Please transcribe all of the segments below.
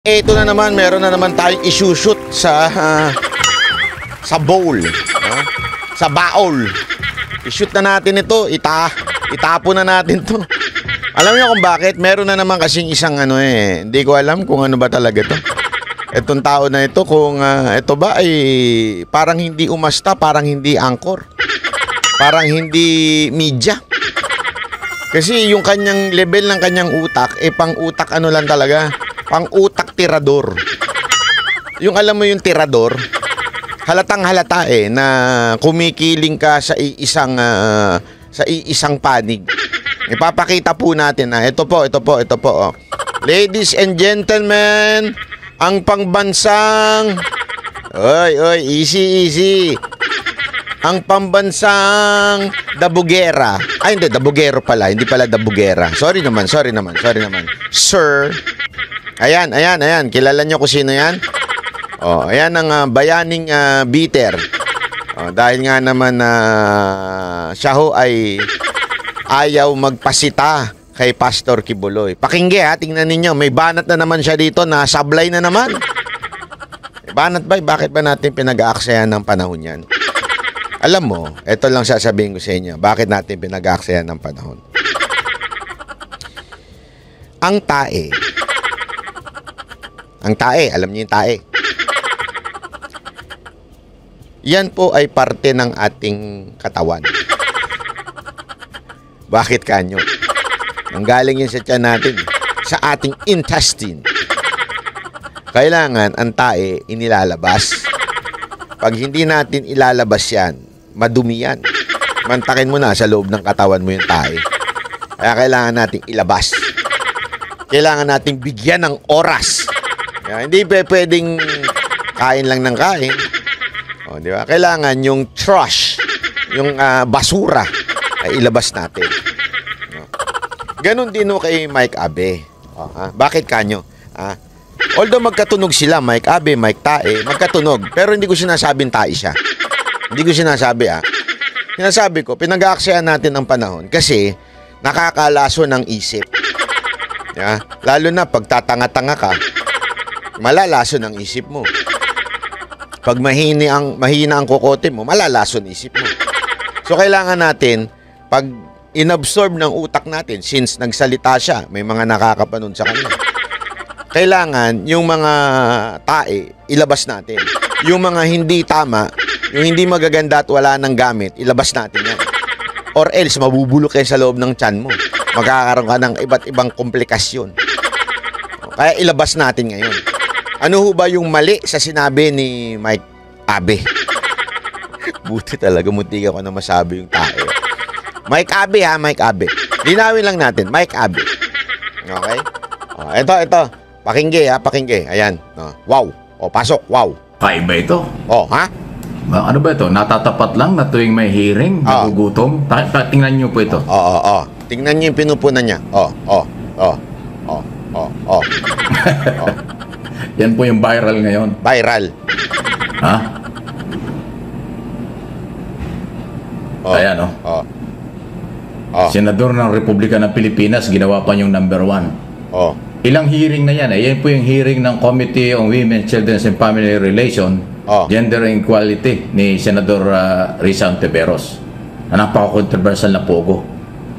Ito na naman, meron na naman tayong isushoot sa bowl, sa baol. I-shoot na natin ito, itapo na natin to. Alam niyo kung bakit? Meron na naman kasing isang hindi ko alam kung ano ba talaga to. Itong tao na ito, kung ito ba ay parang hindi umasta, parang hindi angkor, parang hindi media. Kasi yung kanyang level ng kanyang utak, pang utak lang talaga. Pang utak tirador. Yung alam mo yung tirador, halatang halata na kumikiling ka sa iisang panig. Ipapakita po natin na ito po. Ladies and gentlemen, ang pangbansang easy. Ang pambansang Dabugera. Ay hindi, Dabugero pala, hindi pala Dabugera. Sorry naman. Sir, Ayan. Kilala nyo kung sino yan? Ayan ang bayaning beater. Dahil nga naman siya ho ay ayaw magpasita kay Pastor Kibuloy. Pakingge tingnan ninyo. May banat na naman siya dito na sablay na naman. Banat ba? Bakit ba natin pinag-aaksayan ng panahon yan? Alam mo, ito lang sasabihin ko sa inyo. Bakit natin pinag-aaksayan ng panahon? Ang tae, alam niyo yung tae. Yan po ay parte ng ating katawan. Bakit kanyo? Nanggaling yan sa tiyan natin, sa ating intestine. Kailangan ang tae inilalabas. Pag hindi natin ilalabas yan, madumi yan. Mantakin mo na sa loob ng katawan mo yung tae. Kaya kailangan nating ilabas. Kailangan nating bigyan ng oras. Hindi pwedeng kain lang ng kain. Di ba? Kailangan yung trash, yung basura ay ilabas natin. Ganon din kay Mike Abe. Bakit kanyo? Although magkatunog sila, Mike Abe, Mike Tae, magkatunog. Pero hindi ko sinasabing tae siya. Hindi ko sinasabi Sinasabi ko, pinag-aaksaya natin ang panahon kasi nakakalaso ng isip. Lalo na pag tatanga-tanga ka, malalaso ng isip mo. Pag mahina ang kokote mo, malalaso ng isip mo. So kailangan natin, pag inabsorb ng utak natin, since nagsalita siya, may mga nakakapanood sa kanya, kailangan yung mga tae, ilabas natin. Yung mga hindi tama, yung hindi magaganda at wala ng gamit, ilabas natin yan. Or else, mabubulok kayo sa loob ng tiyan mo. Magkakaroon ka ng iba't ibang komplikasyon. Kaya ilabas natin ngayon. Ano ho ba yung mali sa sinabi ni Mike Abe? Buti talaga, munti ako na masabi yung tae. Mike Abe Mike Abe. Linawin lang natin, Mike Abe. Okay? Ito. Pakingge. Ayan. Wow. Pasok. Wow. Kaiba ito. Ha? Ano ba ito? Natatapat lang na tuwing may hearing, nagugutom? Tingnan niyo po ito. Tingnan niyo yung pinupunan niya. Yan po yung viral ngayon. Viral. Ha? Ayan, Senador ng Republika ng Pilipinas, ginawa pa yung number 1. Ilang hearing na yan. Yan po yung hearing ng Committee on Women, Children and Family Relation, Gender and Equality ni Senador Risa Ontiveros. Napaka-controversial na pogo.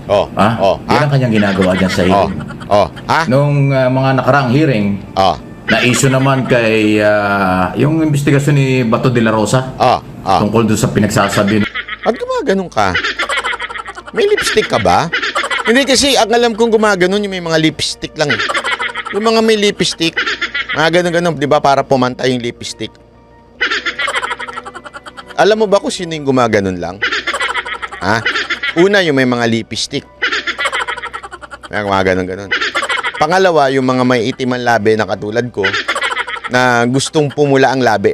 Yan ang kanyang ginagawa dyan sa hearing. Nung mga nakaraang hearing, na-issue naman kay yung investigasyon ni Bato de la Rosa tungkol doon sa pinagsasabi. Ba't gumaganon ka? May lipstick ka ba? Hindi kasi, ang alam kong gumaganon yung may mga lipstick lang. Yung mga may lipstick, mga ganon-ganon, di ba, para pumanta yung lipstick. Alam mo ba kung sino yung gumaganon lang? Una, yung may mga lipstick. Mga ganon-ganon. Pangalawa, yung mga may itiman labi na katulad ko, na gustong pumula ang labi.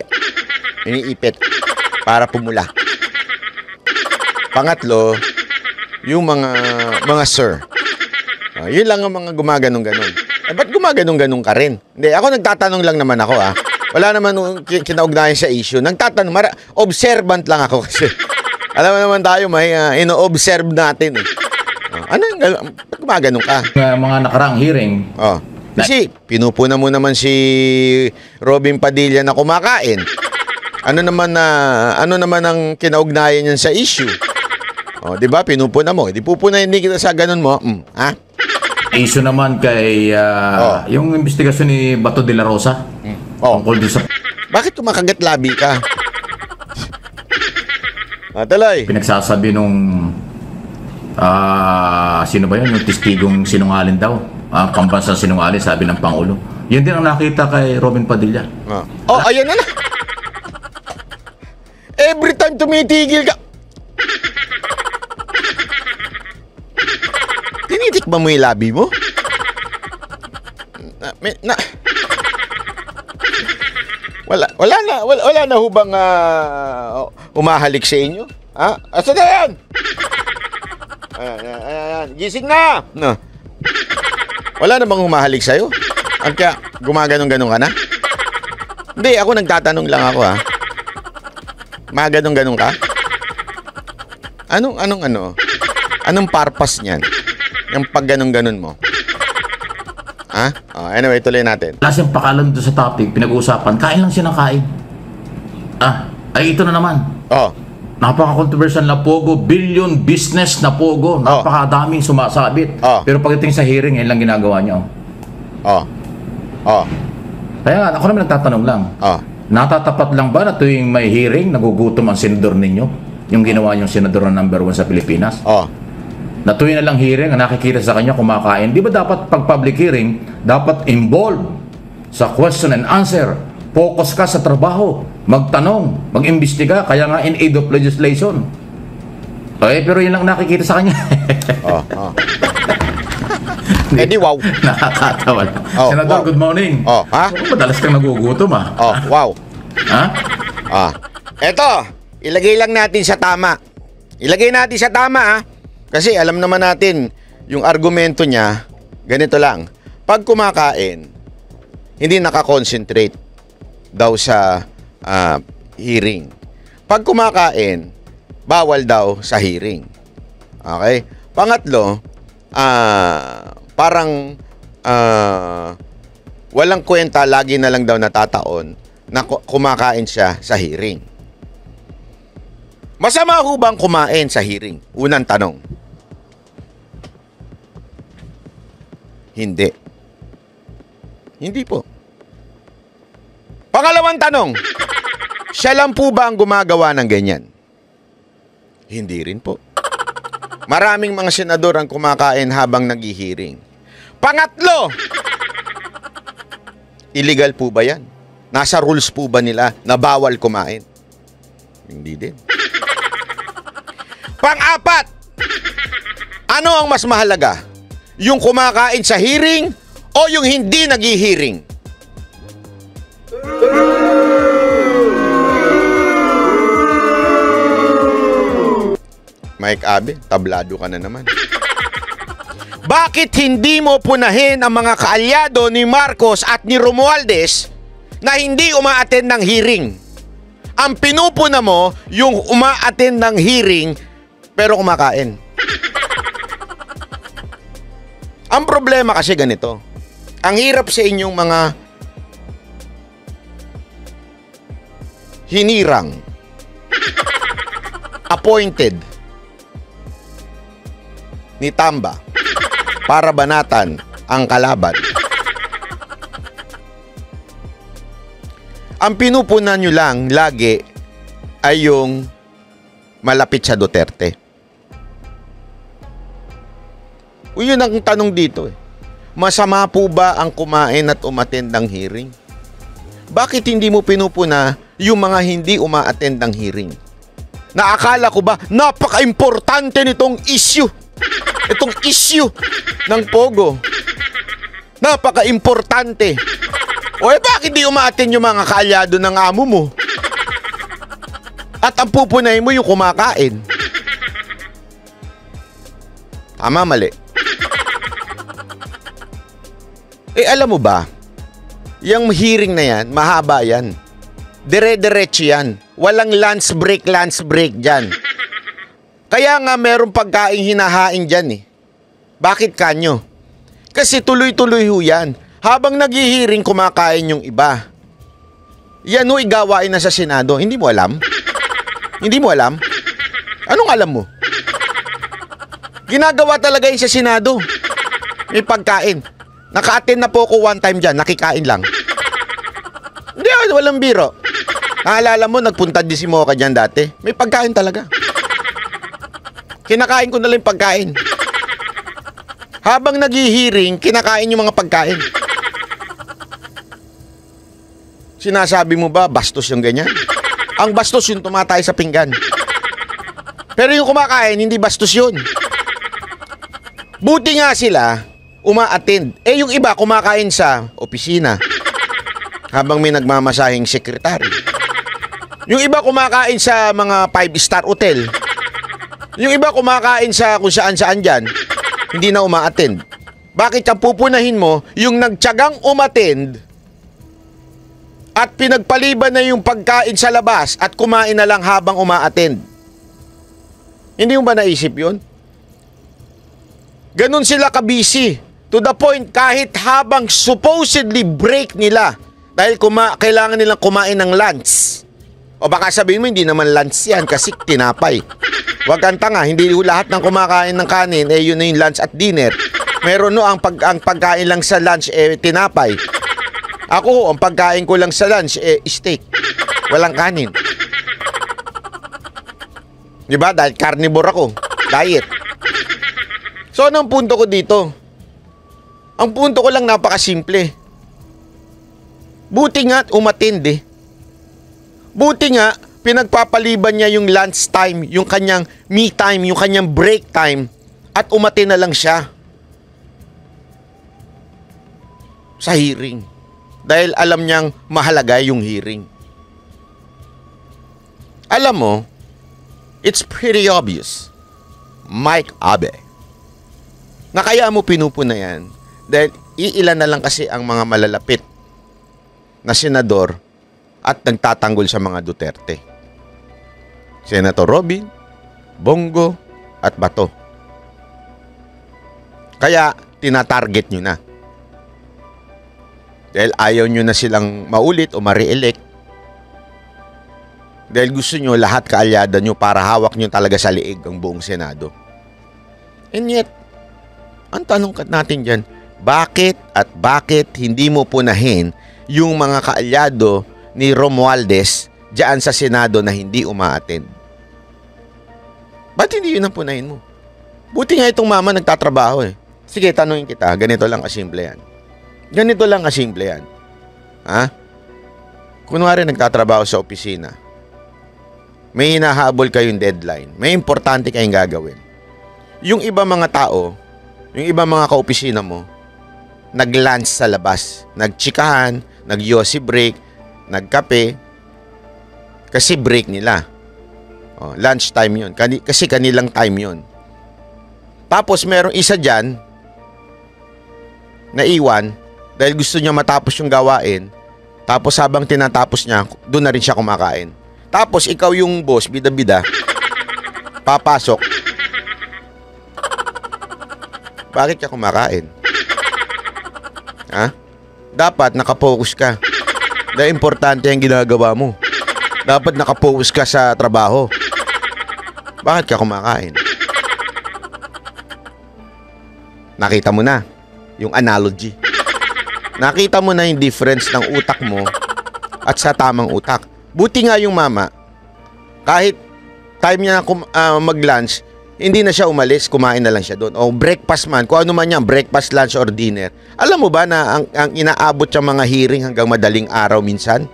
Iniipit para pumula. Pangatlo, yung mga sir. Yun lang ang mga gumaganong-ganon. Ba't gumaganong-ganon ka rin? Hindi, ako nagtatanong lang naman ako Wala naman kinaugnayan sa issue. Nagtatanong, observant lang ako kasi. Alam mo naman tayo, may ino-observe natin Ano yung ba't gumaganong ka? Mga nakaraang hearing, Kasi pinupuna mo naman si Robin Padilla na kumakain. Ano naman ang kinaugnayan niyan sa issue? O, di ba? Pinupuna mo. Di pupunayin din kita sa ganun mo. Ha? Issue naman kay yung investigasyon ni Bato de la Rosa. Tungkol doon sa Bakit tumakagat labi ka? Tuloy. pinagsasabi nung sino ba yun? Yung testigong sinungaling daw. Pambansang sinungaling, sabi ng Pangulo. Yan din ang nakita kay Robin Padilla. Ayan na. Every time tumitigil ka. Tinitikman mo yung labi mo? Wala na hubang umahalik sa inyo? Ha? Asa na yan? Ayan. Gising na! No. Wala na bang humahalik sa'yo? Kaya gumaganong-ganong ka na? Hindi, ako nagtatanong lang ako, ha? Maganong-ganong ka? Anong purpose niyan? Yung pagganong-ganon mo? Ha? Anyway, tuloy natin. Wala siyang pakalan doon sa topic, pinag-uusapan. Kain lang siya ng kain. Ay ito na naman. Napaka-controversial na Pogo, billion business na Pogo. Napakadaming sumasabit. Pero pagdating sa hearing, yan lang ginagawa niya. Kaya nga, ako naman nagtatanong lang. Natatapat lang ba na tuwing may hearing, nagugutom ang senador ninyo? Yung ginawa niyong senador na number 1 sa Pilipinas? Na tuwing na lang hearing, ang nakikita sa kanya kumakain. Di ba dapat pag public hearing, dapat involved sa question and answer? Focus ka sa trabaho, magtanong, mag-imbestiga, kaya nga in aid of legislation. Pero yun lang nakikita sa kanya. Di wow. Nakakatawa lang. Senador, good morning. Madalas kang nagugutom, Wow. Eto, ilagay lang natin sa tama. Kasi alam naman natin, yung argumento niya, ganito lang. Pag kumakain, hindi nakakonsentrate daw sa hearing. Pag kumakain, bawal daw sa hearing. Okay? Pangatlo, parang walang kwenta, lagi na lang daw natataon na kumakain siya sa hearing. Masama ho bang kumain sa hearing? Unang tanong. Hindi. Hindi po. Pangalawang tanong, siya lang po ba ang gumagawa ng ganyan? Hindi rin po. Maraming mga senador ang kumakain habang naghihiring. Pangatlo, illegal po ba yan? Nasa rules po ba nila na bawal kumain? Hindi din. Pang-apat, ano ang mas mahalaga? Yung kumakain sa hearing o yung hindi naghihiring? Mike Abe, tablado ka na naman. Bakit hindi mo punahin ang mga kaalyado ni Marcos at ni Romualdez na hindi uma-attend ng hearing? Ang pinupuna mo, yung uma-attend ng hearing pero kumakain. Ang problema kasi ganito. Ang hirap sa inyong mga hinirang, appointed ni Tamba para banatan ang kalaban. Ang pinupunan nyo lang lagi ay yung malapit sa Duterte. Yun ang tanong dito. Masama po ba ang kumain at umattend ng hearing? Bakit hindi mo pinupuna yung mga hindi uma-attend ng hearing? Naakala ko ba napaka-importante nitong issue? Itong issue ng Pogo. Napaka-importante. Bakit di uma-attend yung mga kaalyado ng amo mo? At ang pupunahin mo yung kumakain. Tama, mali. Alam mo ba, yung hearing na yan, mahaba yan. Dire-diretso yan. Walang lunch break dyan. Kaya nga merong pagkain hinahain dyan eh. Bakit kanyo? Kasi tuloy-tuloy ho yan. Habang naghihiring, kumakain yung iba. Yan o, igawain na sa Senado. Hindi mo alam? Hindi mo alam? Anong alam mo? Ginagawa talaga yun sa Senado. May pagkain. Naka-attend na po ako one time dyan. Nakikain lang. Hindi, walang biro. Naalala mo, nagpunta din si Mocha dyan dati. May pagkain talaga. Kinakain ko na lang yung pagkain. Habang naghihiring, kinakain yung mga pagkain. Sinasabi mo ba, bastos yung ganyan? Ang bastos yung tumatay sa pinggan. Pero yung kumakain, hindi bastos yun. Buti nga sila, uma-attend. Eh yung iba, kumakain sa opisina. Habang may nagmamasahing sekretary. Yung iba kumakain sa mga 5-star hotel. Yung iba kumakain sa kung saan-saan dyan. Hindi na uma-attend. Bakit ang pupunahin mo yung nagtiyagang umattend at pinagpaliban na yung pagkain sa labas at kumain na lang habang uma-attend? Hindi mo ba naisip yun? Ganun sila kabisi. To the point, kahit habang supposedly break nila, dahil kailangan nilang kumain ng lunch. O baka sabihin mo, hindi naman lunch yan kasi tinapay. Huwag kang tanga, hindi lahat ng kumakain ng kanin, eh yun na yung lunch at dinner. Meron no, ang pagkain lang sa lunch, eh tinapay. Ako, ang pagkain ko lang sa lunch, eh steak. Walang kanin. Diba? Dahil carnivore ako. Diet. So, anong punto ko dito? Ang punto ko lang napakasimple. Buti nga umatindi. Buti nga, pinagpapaliban niya yung lunch time, yung kanyang me time, yung kanyang break time, at umati na lang siya sa hearing. Dahil alam niyang mahalaga yung hearing. Alam mo, it's pretty obvious, Mike Abe, na kaya mo pinupuna yan dahil iilan na lang kasi ang mga malalapit na senador at nagtatanggol sa mga Duterte. Senator Robin, Bongo, at Bato. Kaya tinatarget nyo na. Dahil ayaw nyo na silang maulit o ma-re-elect. Dahil gusto nyo lahat kaalyada nyo para hawak nyo talaga sa liig ang buong Senado. And yet, ang tanong natin dyan, bakit hindi mo punahin yung mga kaalyado ni Romualdez diyan sa Senado na hindi uma-attend? Ba't hindi yun ang punahin mo? Buti nga itong mama nagtatrabaho eh. Sige, tanungin kita, ganito lang kasimple yan. Ganito lang kasimple yan. Ha? Kunwari nagtatrabaho sa opisina. May hinahabol kayong deadline. May importante kayong gagawin. Yung iba mga tao, yung iba mga kaopisina mo, nag-lunch sa labas. Nagtsikahan, nag-yosi break, nagkape. Kasi break nila. Oh, lunch time yun. Kasi kanilang time yun. Tapos merong isa dyan na iwan dahil gusto niya matapos yung gawain. Tapos habang tinatapos niya, doon na rin siya kumakain. Tapos ikaw yung boss, bida-bida, papasok. Bakit ka kumakain? Ha? Dapat nakapokus ka. Dahil importante ang ginagawa mo. Dapat nakapokus ka sa trabaho. Bakit ka kumakain? Nakita mo na yung analogy. Nakita mo na yung difference ng utak mo at sa tamang utak. Buti nga yung mama, kahit time niya mag-lunch, hindi na siya umalis, kumain na lang siya doon. O breakfast man, kung ano man yan, breakfast, lunch, or dinner. Alam mo ba na ang inaabot yung mga hearing hanggang madaling araw minsan?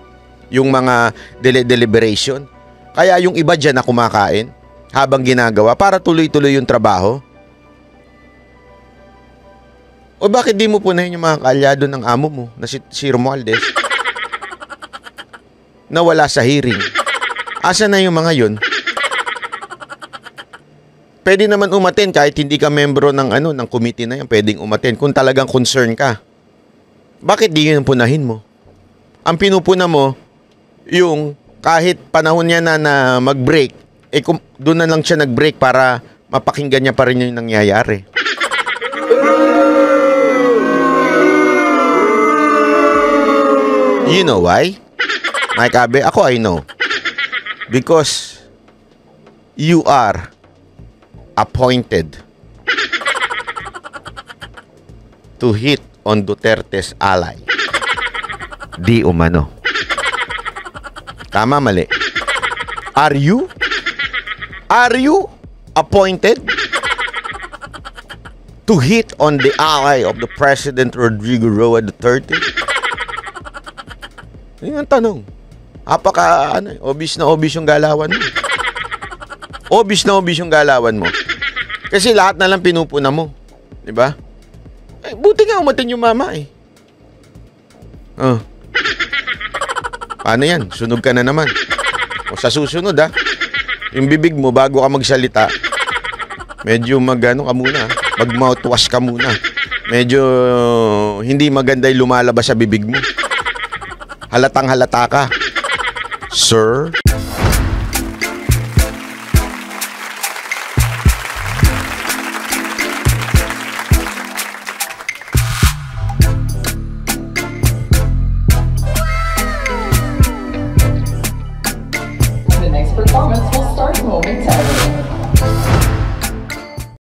Yung mga deliberation. Kaya yung iba dyan na kumakain habang ginagawa para tuloy-tuloy yung trabaho. O bakit di mo punahin yung mga kaalyado ng amo mo na si Romualdez na wala sa hearing? Asa na yung mga yun? Pwede naman umaten kahit hindi ka membro ng ng committee na yan, pwedeng umaten kung talagang concern ka. Bakit di yun punahin mo? Ang pinupuna mo, yung kahit panahon niya na mag-break, doon na lang siya nag-break para mapakinggan niya pa rin yung nangyayari. You know why? Mike Abe, ako I know. Because you are appointed to hit on Duterte's ally. Di umano. Tama, mali. Are you appointed to hit on the ally of the President Rodrigo Roa Duterte? Yun ang tanong. Obvious na obvious yung galawan mo. Obvious na obvious yung galawan mo. Kasi lahat na lang pinupuna mo. Diba? Buti nga umatin yung mama eh. Oh. Paano yan? Sunog ka na naman. O sa susunod yung bibig mo bago ka magsalita, medyo mag-ano ka muna. Mag-mouthwash ka muna. Medyo hindi maganda yung lumalabas sa bibig mo. Halatang halata ka. Sir? The next performance will start momentarily.